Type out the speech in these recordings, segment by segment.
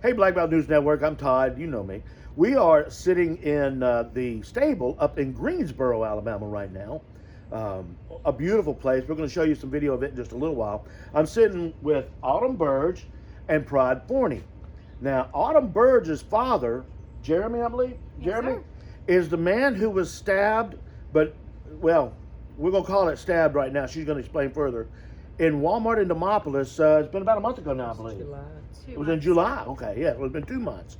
Hey, Black Belt News Network, I'm Todd, you know me. We are sitting in the stable up in Greensboro, Alabama right now. A beautiful place. We're going to show you some video of it in just a little while. I'm sitting with Autumn Burge and Forney. Now, Autumn Burge's father, Jeremy, I believe, Yes, Jeremy, sir. is the man who was stabbed, but, well, we're going to call it stabbed right now. She's going to explain further. In Walmart in Demopolis, it's been about a month ago now, I believe. July. It was in July. Okay, yeah, it's been 2 months.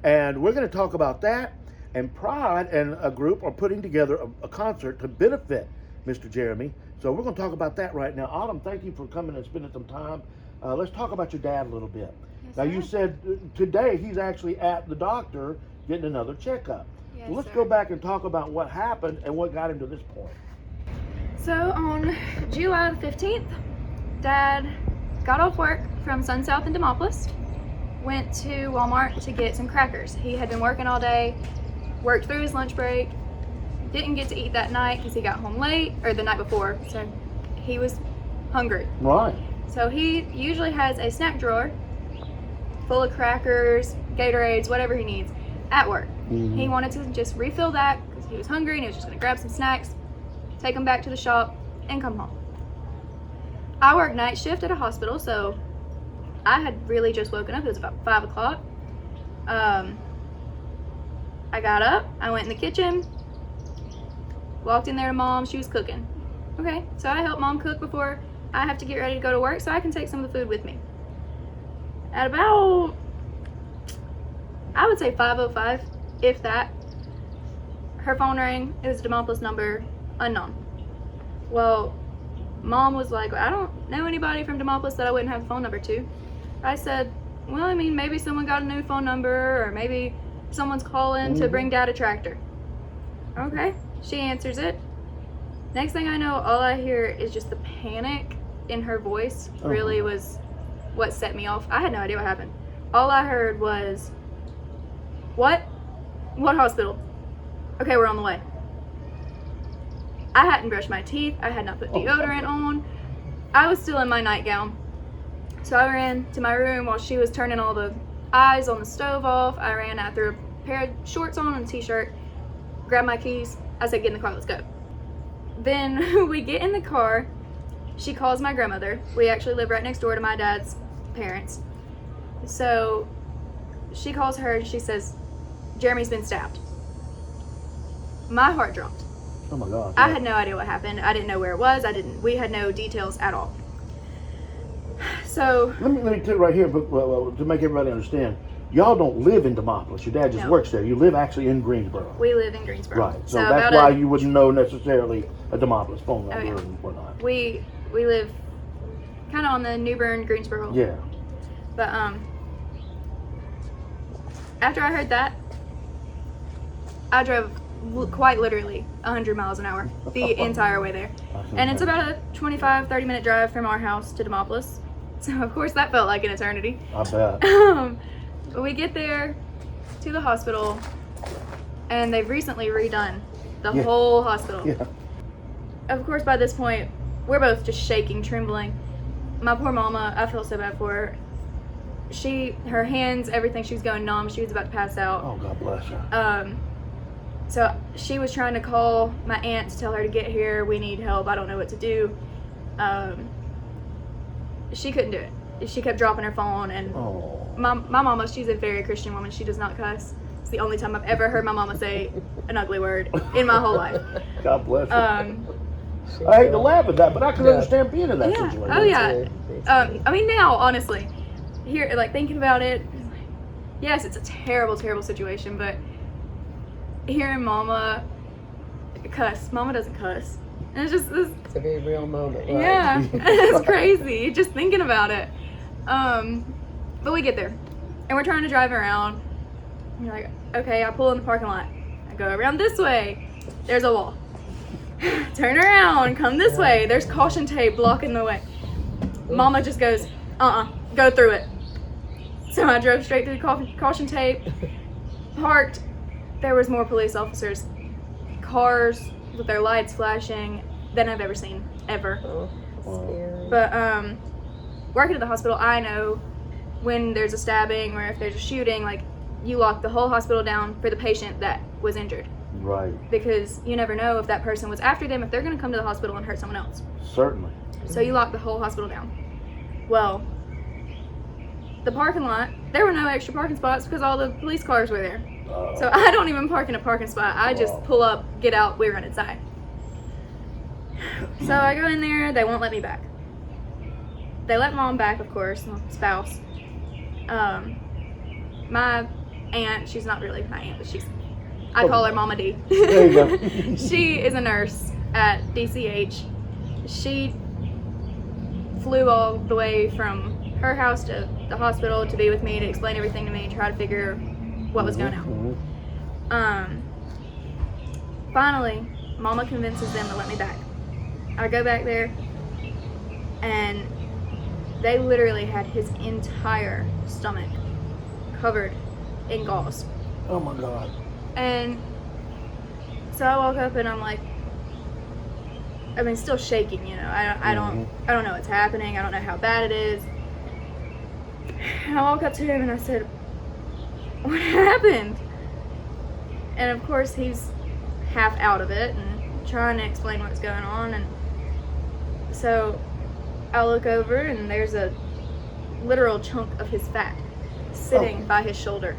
And we're going to talk about that. And Pride and a group are putting together a concert to benefit Mr. Jeremy. So we're going to talk about that right now. Autumn, thank you for coming and spending some time. Let's talk about your dad a little bit. Yes, Now, sir. you said today he's actually at the doctor getting another checkup. Yes, So let's sir. go back and talk about what happened and what got him to this point. So on July the 15th, Dad got off work from Sun South in Demopolis, went to Walmart to get some crackers. He had been working all day, worked through his lunch break, didn't get to eat that night because he got home late, or the night before, so he was hungry. Right. So he usually has a snack drawer full of crackers, Gatorades, whatever he needs at work. Mhm. He wanted to just refill that because he was hungry and he was just going to grab some snacks, take them back to the shop, and come home. I work night shift at a hospital, so I had really just woken up. It was about 5 o'clock. I got up, I went in the kitchen, walked in there to Mom. She was cooking. Okay, so I help Mom cook before I have to get ready to go to work so I can take some of the food with me. At about, I would say 5:05, if that, her phone rang. It was a Demopolis number, unknown. Well, Mom was like, I don't know anybody from Demopolis that I wouldn't have a phone number to. I said, well, I mean, maybe someone got a new phone number, or maybe someone's calling to bring Dad a tractor. Okay, she answers it. Next thing I know, all I hear is just the panic in her voice really was what set me off. I had no idea what happened. All I heard was, what? What hospital? Okay, we're on the way. I hadn't brushed my teeth. I had not put deodorant on. I was still in my nightgown. So I ran to my room while she was turning all the eyes on the stove off. I ran, I threw a pair of shorts on and a t-shirt, grabbed my keys. I said, get in the car, let's go. Then we get in the car. She calls my grandmother. We actually live right next door to my dad's parents. So she calls her and she says, Jeremy's been stabbed. My heart dropped. Oh, my God. I had no idea what happened. I didn't know where it was. We had no details at all. So Let me tell you right here, but, well, to make everybody understand, y'all don't live in Demopolis. Your dad just No. works there. You live actually in Greensboro. we live in Greensboro. Right. So about that's why you wouldn't know necessarily a Demopolis phone number Oh, yeah. and whatnot. we live kind of on the New Bern, Greensboro. Yeah. But after I heard that, I drove quite literally 100 miles an hour the entire way there. And it's about a 25-30 minute drive from our house to Demopolis. So of course that felt like an eternity. I bet. We get there to the hospital and they've recently redone the Yeah. whole hospital. Yeah. Of course by this point we're both just shaking, trembling. My poor mama, I feel so bad for her. Her hands, everything, she was going numb. She was about to pass out. Oh, God bless her. So she was trying to call my aunt to tell her to get here. We need help. I don't know what to do. She couldn't do it. She kept dropping her phone. And Oh. my mama, she's a very Christian woman. She does not cuss. It's the only time I've ever heard my mama say an ugly word in my whole life. God bless her. I I hate to laugh at that, but I can Yeah. understand being in that Yeah. situation. Oh yeah. I mean now, honestly, here, like thinking about it, yes, it's a terrible, terrible situation, but hearing Mama cuss, Mama doesn't cuss, and it's just this. It's a very real moment, right? Yeah, it's crazy just thinking about it. But we get there, and we're trying to drive around. And you're like, okay, I pull in the parking lot. I go around this way. There's a wall. Turn around, come this way. There's caution tape blocking the way. Mama just goes, go through it. So I drove straight through caution tape, parked. There was more police officers, cars with their lights flashing than I've ever seen, ever. Oh, scary. But working at the hospital, I know when there's a stabbing or if there's a shooting, like, you lock the whole hospital down for the patient that was injured. Right. Because you never know if that person was after them, if they're going to come to the hospital and hurt someone else. Certainly. So you lock the whole hospital down. Well, the parking lot, there were no extra parking spots because all the police cars were there. So I don't even park in a parking spot. I just pull up, get out, we run inside. So I go in there, they won't let me back. They let Mom back, of course, my spouse. My aunt, she's not really my aunt, but I call her Mama D. There you go. She is a nurse at DCH. She flew all the way from her house to the hospital to be with me, to explain everything to me, try to figure what was going on. Finally, Mama convinces them to let me back. I go back there, and they literally had his entire stomach covered in gauze. Oh my God. And so I walk up and I'm like, I mean, still shaking, you know. I don't know what's happening. I don't know how bad it is. And I walk up to him and I said, "What happened?" And of course he's half out of it and trying to explain what's going on. And so I look over and there's a literal chunk of his fat sitting by his shoulder.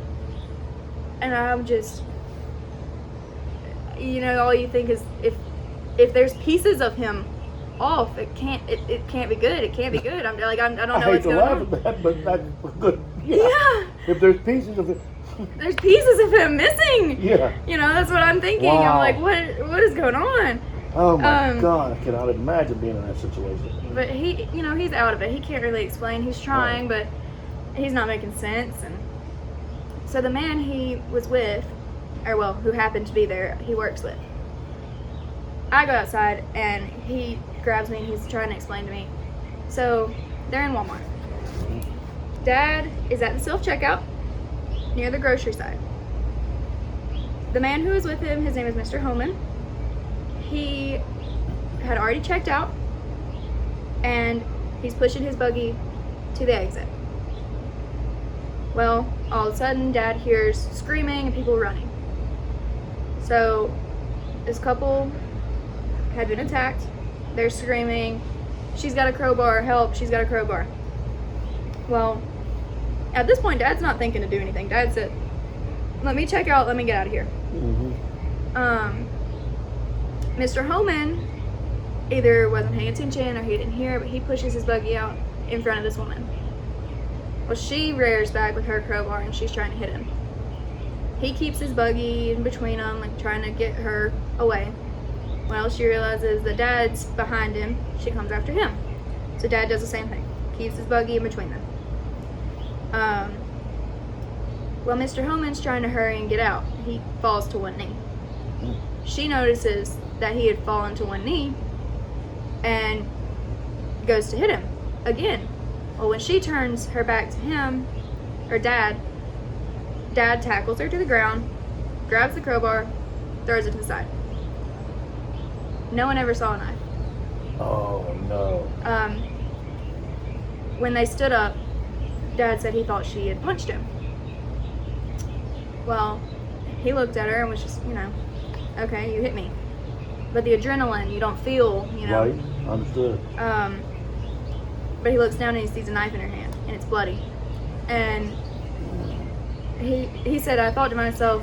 And I'm just, you know, all you think is if there's pieces of him off, it can't be good. It can't be good. I'm like, I don't know what's going on. I hate to laugh at that, but that's good. Yeah. If there's pieces of it. There's pieces of him missing. Yeah. You know, that's what I'm thinking. Wow. I'm like, what is going on? Oh my God, I cannot imagine being in that situation. But he, you know, he's out of it. He can't really explain. He's trying, but he's not making sense. And so the man he was with, or well, who happened to be there, he works with. I go outside and he grabs me and he's trying to explain to me. So they're in Walmart. Dad is at the self-checkout near the grocery side. The man who was with him, his name is Mr. Homan. He had already checked out and he's pushing his buggy to the exit. Well, all of a sudden Dad hears screaming and people running. So this couple had been attacked. They're screaming, "She's got a crowbar, help, she's got a crowbar." Well, at this point, Dad's not thinking to do anything. Dad said, "Let me check out, let me get out of here." Mr. Homan either wasn't paying attention or he didn't hear, but he pushes his buggy out in front of this woman. Well, she rears back with her crowbar and she's trying to hit him. He keeps his buggy in between them, like trying to get her away. Well, she realizes that Dad's behind him. She comes after him. So Dad does the same thing. Keeps his buggy in between them. Well, Mr. Homan's trying to hurry and get out. He falls to one knee. She notices that he had fallen to one knee and goes to hit him again. Well, when she turns her back to him, or Dad tackles her to the ground, grabs the crowbar, throws it to the side. No one ever saw a knife. Oh no. When they stood up, Dad said he thought she had punched him. Well, he looked at her and was just, you know, okay, you hit me. But the adrenaline, you don't feel, you know. Right, understood. But he looks down and he sees a knife in her hand, and it's bloody. And he said, I thought to myself,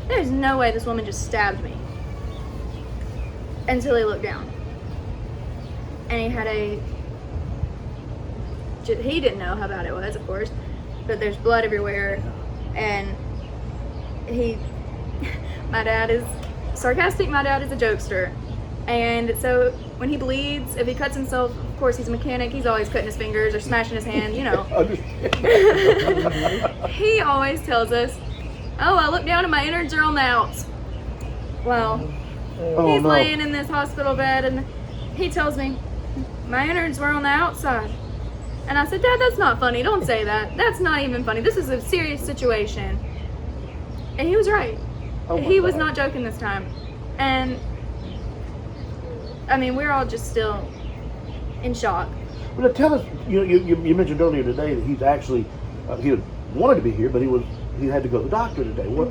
there's no way this woman just stabbed me. Until he looked down. And he had he didn't know how bad it was, of course, but there's blood everywhere. And my dad is sarcastic, my dad is a jokester. And so when he bleeds, if he cuts himself, of course he's a mechanic, he's always cutting his fingers or smashing his hands, you know. He always tells us, oh, I look down and my innards are on the outs. Well, he's laying in this hospital bed and he tells me, my innards were on the outside. And I said, Dad, that's not funny. Don't say that. That's not even funny. This is a serious situation. And he was right. He was not joking this time. And, I mean, we're all just still in shock. Well, tell us. You mentioned earlier today that he's actually he had wanted to be here, but he had to go to the doctor today. What?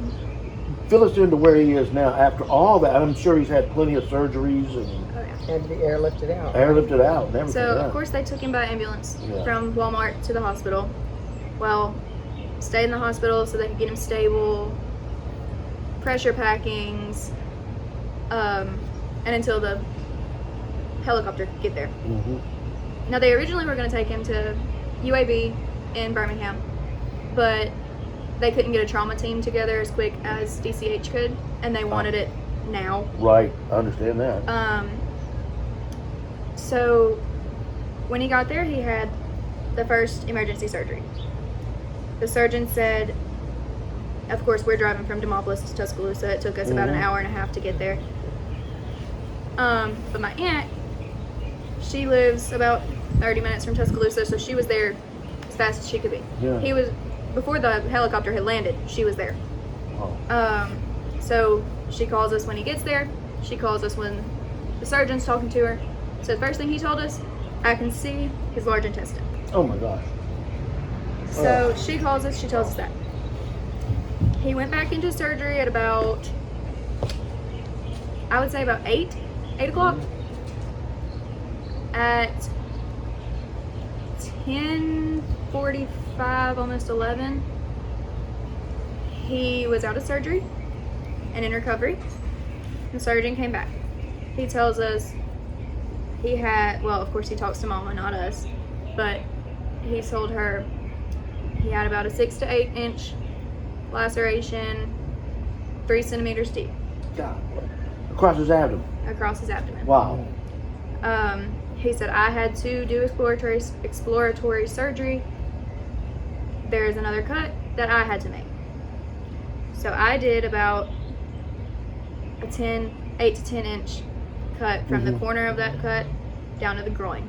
Fill us into where he is now after all that. I'm sure he's had plenty of surgeries and had to be airlifted out. Airlifted out and everything. So of course they took him by ambulance from Walmart to the hospital. Well, stayed in the hospital so they could get him stable, pressure packings, and until the helicopter could get there. Now they originally were going to take him to UAB in Birmingham, but they couldn't get a trauma team together as quick as DCH could, and they wanted it now. Right, I understand that. So when he got there, he had the first emergency surgery. The surgeon said, of course, we're driving from Demopolis to Tuscaloosa. It took us about an hour and a half to get there. But my aunt, she lives about 30 minutes from Tuscaloosa, so she was there as fast as she could be. Yeah. He was, before the helicopter had landed, she was there. Oh. So she calls us when he gets there. She calls us when the surgeon's talking to her. So the first thing he told us, I can see his large intestine. Oh my gosh. So she calls us, she tells us that. He went back into surgery at about, I would say about 8 o'clock. At 10:45, almost 11, he was out of surgery and in recovery. The surgeon came back. He tells us he had, well, of course he talks to Mama, not us, but he told her he had about a 6 to 8 inch laceration, 3 centimeters deep. God. Across his abdomen. Across his abdomen. Wow. He said, I had to do exploratory surgery. There's another cut that I had to make. So I did about a 8 to 10 inch cut from the corner of that cut down to the groin.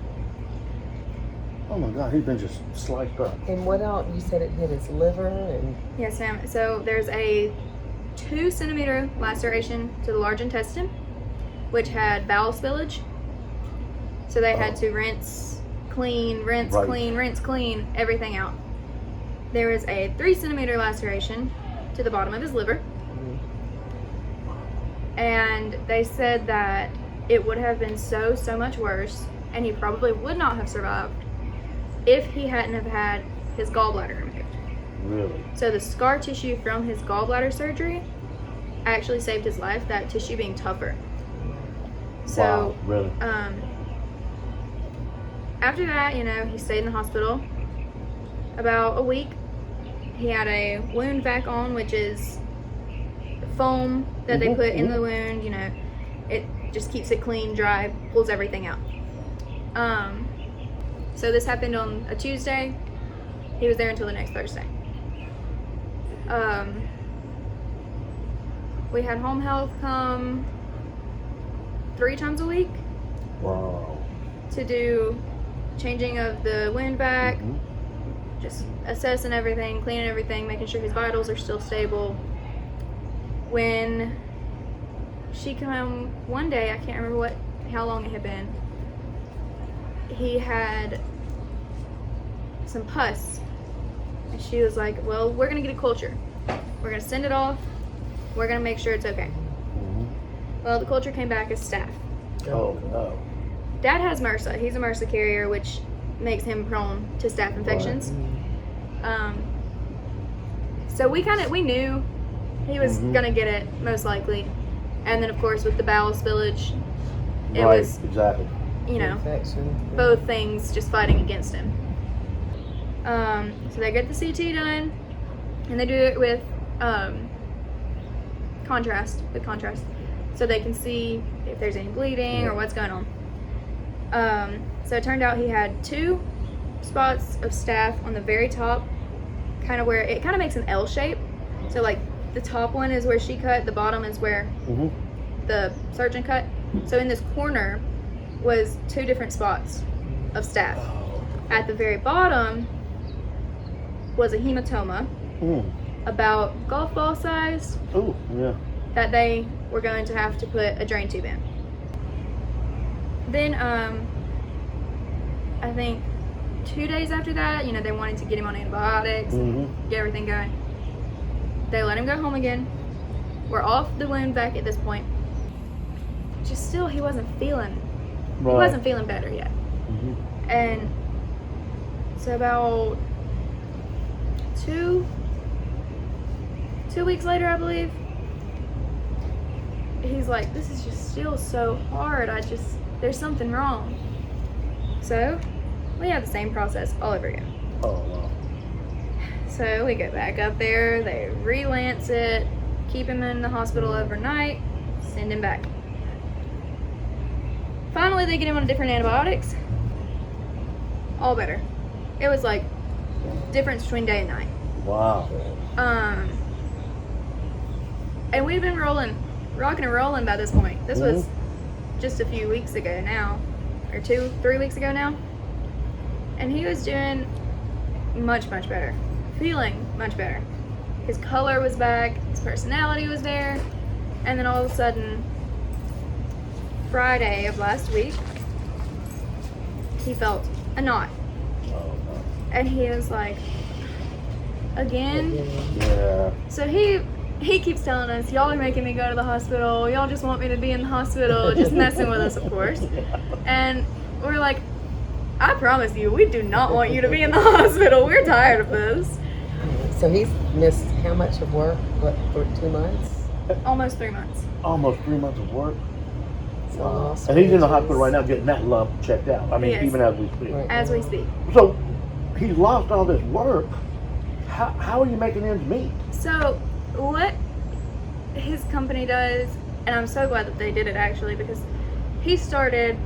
Oh my God, he's been just sliced up. And what else? You said it hit his liver and... Yes, ma'am. So there's a 2 centimeter laceration to the large intestine, which had bowel spillage. So they had to rinse, clean, everything out. There was a 3 centimeter laceration to the bottom of his liver. And they said that it would have been so much worse, and he probably would not have survived if he hadn't have had his gallbladder removed. Really? So the scar tissue from his gallbladder surgery actually saved his life, that tissue being tougher. So, wow, really? After that, he stayed in the hospital about a week. He had a wound vac on, which is foam that they put in the wound. It just keeps it clean, dry, pulls everything out. So this happened on a Tuesday. He was there until the next Thursday. We had home health come 3 times a week. Wow. To do changing of the wound vac, just assessing everything, cleaning everything, making sure his vitals are still stable. When she came one day, I can't remember how long it had been, he had some pus, and she was like, well, we're gonna get a culture, we're gonna send it off, we're gonna make sure it's okay. Well, the culture came back as staph. Oh no. Dad has MRSA. He's a MRSA carrier, which makes him prone to staph infections. So we knew he was gonna get it, most likely. And then of course with the bowel spillage, it was exactly. Infection. Both things just fighting against him. So they get the CT done, and they do it with contrast, so they can see if there's any bleeding or what's going on. So it turned out he had 2 spots of staph on the very top, kind of where it kind of makes an L shape. So like the top one is where she cut, the bottom is where the surgeon cut. So in this corner was 2 different spots of staph. At the very bottom was a hematoma, about golf ball size, that they were going to have to put a drain tube in. Then I think 2 days after that, you know, they wanted to get him on antibiotics, get everything going. They let him go home again. We're off the wound vac at this point. Just still, he wasn't feeling better yet. And so about two weeks later, I believe, he's like, this is just still so hard. There's something wrong. So we have the same process all over again. Oh, wow. So we go back up there, they relance it, keep him in the hospital overnight, send him back. Finally, they get him on different antibiotics. All better. It was like difference between day and night. Wow. And we've been rocking and rolling by this point. This was just a few weeks ago now, or 2-3 weeks ago now. And he was doing much, much better. Feeling much better. His color was back, his personality was there, and then all of a sudden, Friday of last week, he felt a knot. And he was like, again? Yeah. So he keeps telling us, y'all are making me go to the hospital, y'all just want me to be in the hospital, just messing with us, of course. And we're like, I promise you, we do not want you to be in the hospital. We're tired of this. So he's missed how much of work? What, for 2 months? Almost 3 months. Almost 3 months of work. So lost And he's in the wages. hospital right now getting that lump checked out. I mean, Yes. even as we speak. Right. As we speak. So he's lost all this work. How are you making ends meet? So what his company does, and I'm so glad that they did it actually, because he started,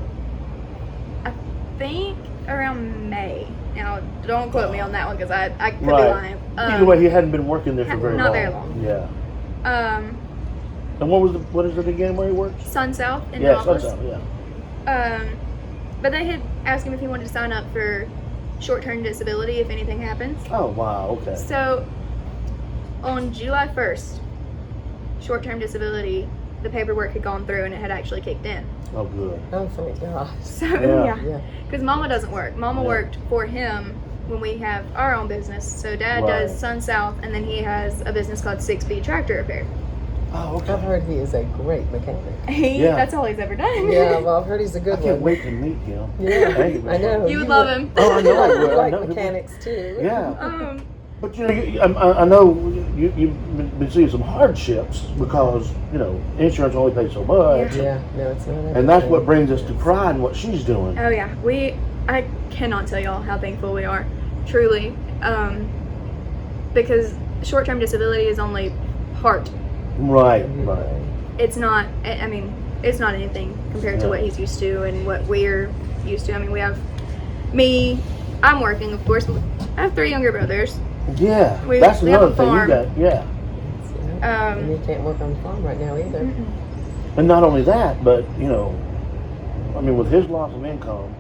I think, around May. Now, don't quote me on that one because I could be lying. Either way, he hadn't been working there for very long. Not very long. Yeah. And what is it again where he works? Sun South in Yeah, Demopolis. Sunshine, yeah. But they had asked him if he wanted to sign up for short-term disability if anything happens. Oh, wow, okay. So, on July 1st, short-term disability, the paperwork had gone through and it had actually kicked in. Oh, good. Oh, thank God. So, Yeah. yeah. Because Mama doesn't work. Mama worked for him when we have our own business. So, Dad Right. does Sun South, and then he has a business called 6B Tractor Repair. Oh, I've okay. heard he is a great mechanic. Yeah. That's all he's ever done. Yeah, well, I've heard he's a I good can't one. wait to meet him. Yeah, Thank you, I know. You would love him. Oh, I know I You will. I like know. mechanics too. Yeah. But you know, I know you've been seeing some hardships because, you know, insurance only pays so much. Yeah, no, it's not. And that's what brings us to pride in what she's doing. Oh yeah, I cannot tell y'all how thankful we are, truly, because short-term disability is only part. Right, right. It's not. I mean, it's not anything compared to what he's used to and what we're used to. I mean, we have me. I'm working, of course, but I have 3 younger brothers. Yeah, We that's have another a thing you farm. got. Yeah. And he can't work on the farm right now either. And not only that, but, you know, I mean, with his loss of income,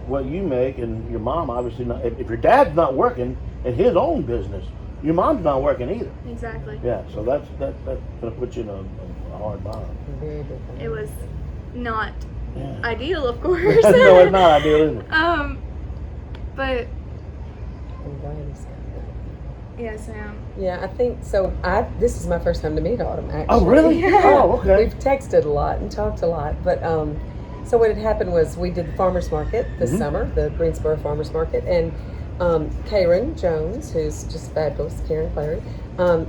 what you make, and your mom obviously not, if your dad's not working in his own business, your mom's not working either. Exactly. Yeah, so that's going to put you in a hard bind. Very good. It was not Yeah. ideal, of course. No, it's not ideal, is it? But I'm glad he's got that. yes, Yeah, I think so. This is my first time to meet Autumn, actually. Oh, really? Yeah. Oh, okay. We've texted a lot and talked a lot, but so what had happened was we did the farmers market this summer, the Greensboro farmers market, and Karen Jones, who's just fabulous, Karen Clary,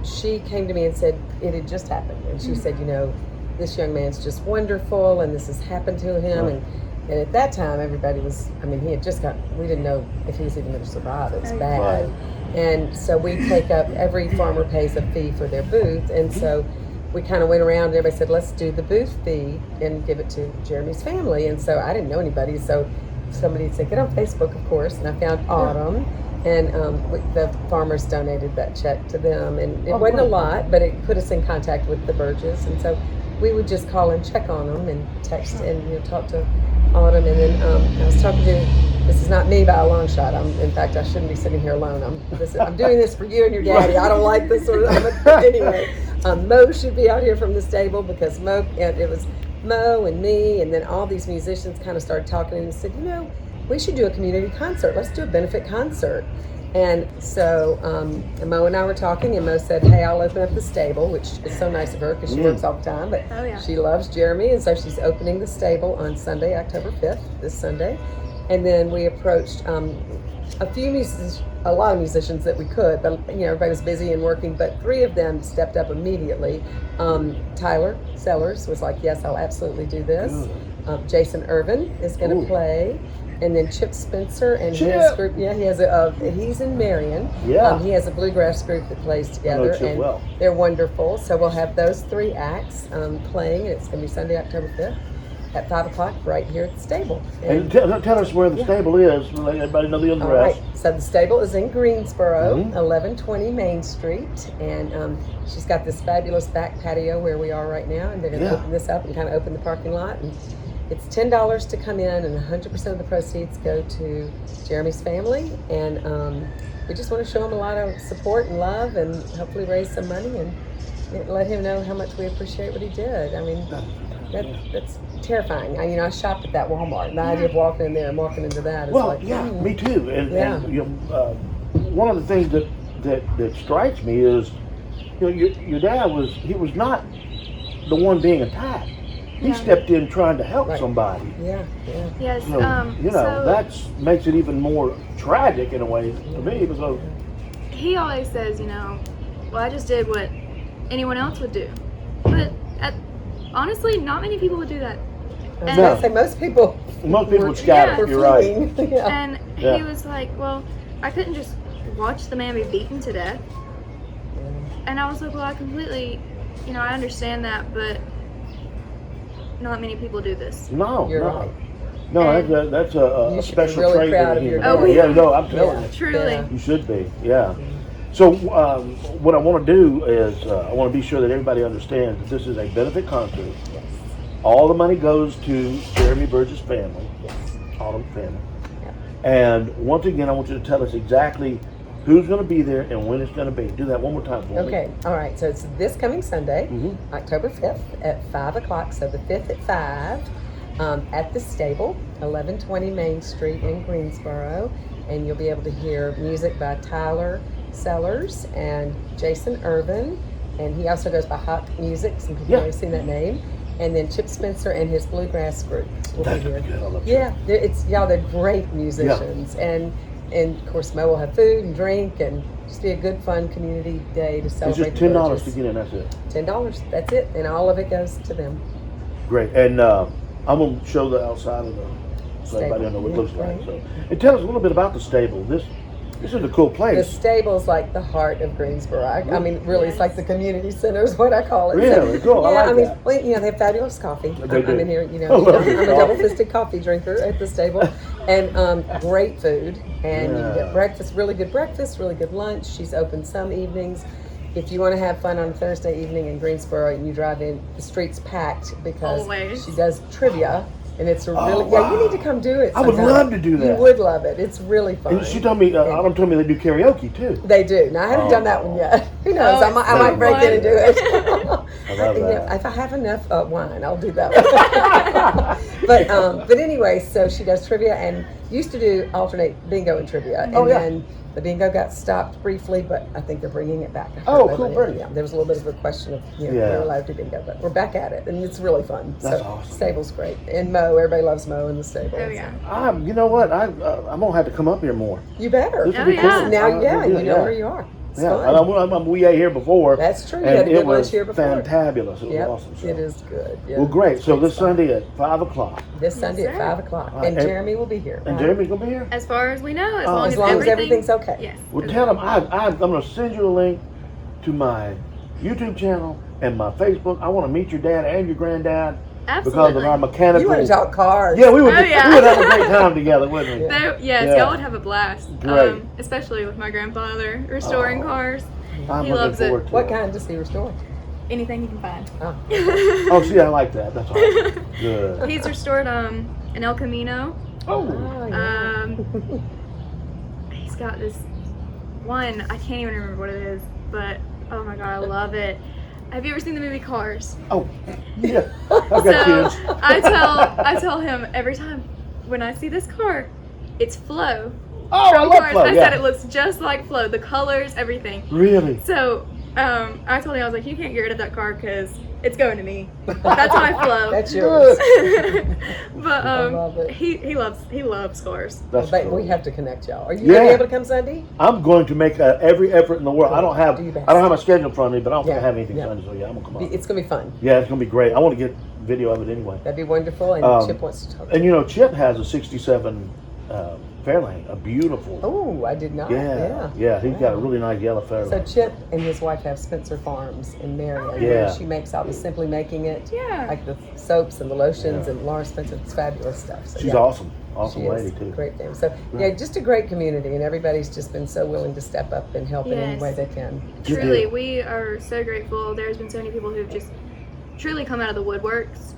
she came to me and said it had just happened, and she said, you know, this young man's just wonderful, and this has happened to him, Right. and at that time everybody was, I mean, he had just we didn't know if he was even going to survive. It was Right. bad. Right. And so we take up, every farmer pays a fee for their booth, and so we kind of went around and everybody said, let's do the booth fee and give it to Jeremy's family. And so I didn't know anybody, so somebody said, get on Facebook, of course, and I found Autumn, and the farmers donated that check to them, and it wasn't a lot, but it put us in contact with the Burges, and so we would just call and check on them and text and talk to Autumn, and then I was talking to, this is not me by a long shot. In fact, I shouldn't be sitting here alone. I'm doing this for you and your daddy. I don't like this sort of. Anyway, Mo should be out here from the stable because it was Mo and me, and then all these musicians kind of started talking and said, you know, we should do a community concert. Let's do a benefit concert. And so Mo and I were talking, and Mo said, hey, I'll open up the stable, which is so nice of her because she works all the time. But Oh, yeah. she loves Jeremy, and so she's opening the stable on Sunday, October 5th, this Sunday. And then we approached a lot of musicians that we could, but everybody was busy and working. But 3 of them stepped up immediately. Tyler Sellers was like, yes, I'll absolutely do this. Jason Irvin is going to play. And then Chip Spencer and his group. Yeah, he has he's in Marion. Yeah. He has a bluegrass group that plays together, and they're wonderful. So we'll have those 3 acts playing, and it's going to be Sunday, October 5th at 5 o'clock right here at the stable. And tell us where the stable is, so let everybody know the address. All right. So the stable is in Greensboro, 1120 Main Street, and she's got this fabulous back patio where we are right now, and they're going to open this up and kind of open the parking lot. And it's $10 to come in, and 100% of the proceeds go to Jeremy's family. And we just want to show him a lot of support and love, and hopefully raise some money and let him know how much we appreciate what he did. I mean, that's terrifying. I shopped at that Walmart, and the idea of walking in there and walking into that is me too. And one of the things that strikes me is, your dad was not the one being attacked. He stepped in trying to help somebody. Yes. So, that makes it even more tragic in a way to me, because he always says, well, I just did what anyone else would do. But honestly, not many people would do that. I was going to say, most people would scatter. You're right. And he was like, well, I couldn't just watch the man be beaten to death. And I was like, well, I completely, I understand that, but not many people do this. No, you're right. No, that's a special really trait. Proud of your dad. I'm telling you. Truly. You should be, So what I want to do is I want to be sure that everybody understands that this is a benefit concert. Yes. All the money goes to Jeremy Burge's family. Yes. Autumn family. Yep. And once again, I want you to tell us exactly who's going to be there and when it's going to be. Do that one more time for me. Okay. All right. So it's this coming Sunday, October 5th at 5 o'clock. So the 5th at 5 at the stable, 1120 Main Street in Greensboro. And you'll be able to hear music by Tyler Sellers and Jason Irvin. And he also goes by Hawk Music. Some people may have seen that name. And then Chip Spencer and his bluegrass group will be here. They're great musicians. And of course, Mo will have food and drink, and just be a good, fun community day to celebrate. It's just $10 to get in. That's it. $10. That's it, and all of it goes to them. Great. And I'm going to show the outside of the so everybody knows what it looks like. So, and tell us a little bit about the stable. This is a cool place. The stable's like the heart of Greensboro. I mean, really, it's like the community center is what I call it. Really? Cool. I like that. Well, they have fabulous coffee. They do. I'm in here, I'm a double-fisted coffee drinker at the stable. And great food. And you can get breakfast, really good lunch. She's open some evenings. If you want to have fun on a Thursday evening in Greensboro and you drive in, the street's packed because she does trivia. And it's really, you need to come do it sometime. I would love to do that. You would love it. It's really fun. And she told me, Autumn told me they do karaoke too. They do. Now, I haven't done that one yet. Who knows? I might break in and do it. I love that. If I have enough wine, I'll do that one. But anyway, so she does trivia and used to do alternate bingo and trivia. And then the bingo got stopped briefly, but I think they're bringing it back. Cool. Great. Yeah, there was a little bit of a question of, we're allowed to do bingo, but we're back at it, and it's really fun. That's awesome. Stable's great. And Mo, everybody loves Mo in the stable. Oh, yeah. So. You know what? I'm going to have to come up here more. You better. This would be cool. Now, you know where you are. It's fun. We ate here before. That's true. You And had a good it was lunch here before. fantabulous. It was awesome. So. It is good. Yeah. Well, great. So this Sunday at 5 o'clock. This Sunday at 5 o'clock. Right. And Jeremy will be here. And Jeremy's going to be here? As far as we know, as long as everything's okay. Yes. Well, tell them I'm going to send you a link to my YouTube channel and my Facebook. I want to meet your dad and your granddad. Absolutely. Because of our mechanical. You want to talk cars. Yeah, we would have a great time together, wouldn't we? Y'all would have a blast. Great. Especially with my grandfather restoring cars. I'm he loves it. What kind does he restore? Anything he can find. Oh, see, I like that. That's awesome. Good. He's restored an El Camino. He's got this one, I can't even remember what it is, but oh my god, I love it. Have you ever seen the movie Cars? Oh, yeah. I've got kids. I tell him every time when I see this car, It's Flo. Oh, I From love Cars. Flo. I Yeah. said it looks just like Flo. The colors, everything. Really? So I told him, I was like, you can't get rid of that car because it's going to me. That's my Flo. That's yours. But I love it. he loves cars. That's But cool. we have to connect y'all. Are you Yeah. gonna be able to come Sunday? I'm going to make every effort in the world. I don't have Do your best. my schedule in front of me, but I don't think I Yeah, have anything yeah. Sunday. So yeah, I'm gonna come on. It's gonna be fun. Yeah, it's gonna be great. I want to get video of it anyway. That'd be wonderful. And Chip wants to talk. And you know, Chip has a '67 Fairlane, a beautiful. Oh, I did not. Yeah. He's got a really nice yellow So Fairlane. Chip and his wife have Spencer Farms in Marion. Yeah. Where she makes all the Simply Making It. Yeah. Like the soaps and the lotions, Yeah. and Laura Spencer. It's fabulous stuff. So, She's yeah. awesome She lady is. too. Great family. So yeah, just a great community, and everybody's just been so willing to step up and help in any Yes. way they can. You Truly, did. we are so grateful. There's been so many people who've just truly come out of the woodworks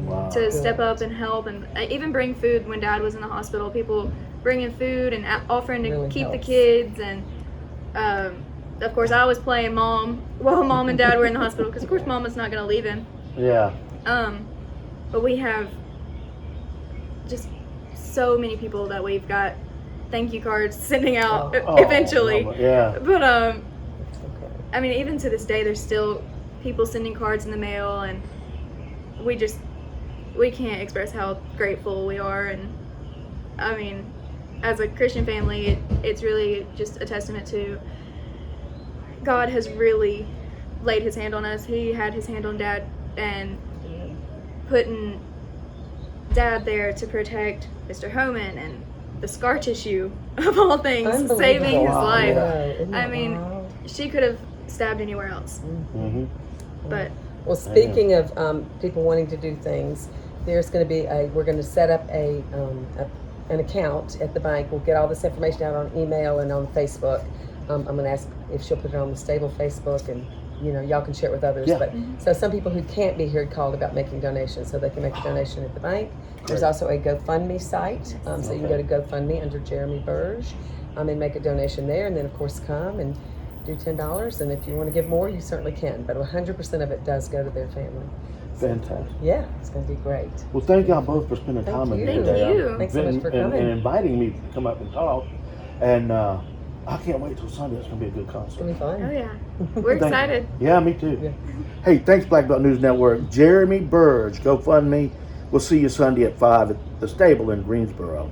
Wow. to step up and help, and even bring food when Dad was in the hospital. People bringing food and offering to Really keep the helps. kids, and of course I was playing mom while Mom and Dad were in the hospital because of course Mama's not going to leave him. Yeah. But we have just so many people that we've got thank you cards sending out Oh, eventually. Yeah. But Okay. I mean, even to this day, there's still people sending cards in the mail, and we can't express how grateful we are. And I mean, as a Christian family, it's really just a testament to God has really laid his hand on us. He had his hand on Dad and putting Dad there to protect Mr. Homan and the scar tissue of all things, Unbelievable. saving his Wow. life. Yeah, isn't I that mean, wild? she could have stabbed anywhere else, Mm-hmm. but Well, speaking of people wanting to do things, there's going to be we're going to set up an account at the bank. We'll get all this information out on email and on Facebook. I'm going to ask if she'll put it on the stable Facebook, and y'all can share it with others. Yeah. But so some people who can't be here called about making donations, so they can make a donation at the bank. There's Great. also a GoFundMe site, so you can go to GoFundMe under Jeremy Burge, and make a donation there, and then of course come and do $10. And if you want to give more, you certainly can. But 100% of it does go to their family. Fantastic. Yeah, it's going to be great. Well, thank y'all both for spending Thank time with me you. today. Thank you. Thanks so much for And coming. inviting me to come up and talk. And I can't wait till Sunday. It's gonna be a good It's concert. going to be fun. oh yeah, we're Thank you. excited. Yeah, me too. Yeah. Hey, thanks Black Belt News Network. Jeremy Burge, GoFundMe. We'll see you Sunday at 5 at the stable in Greensboro.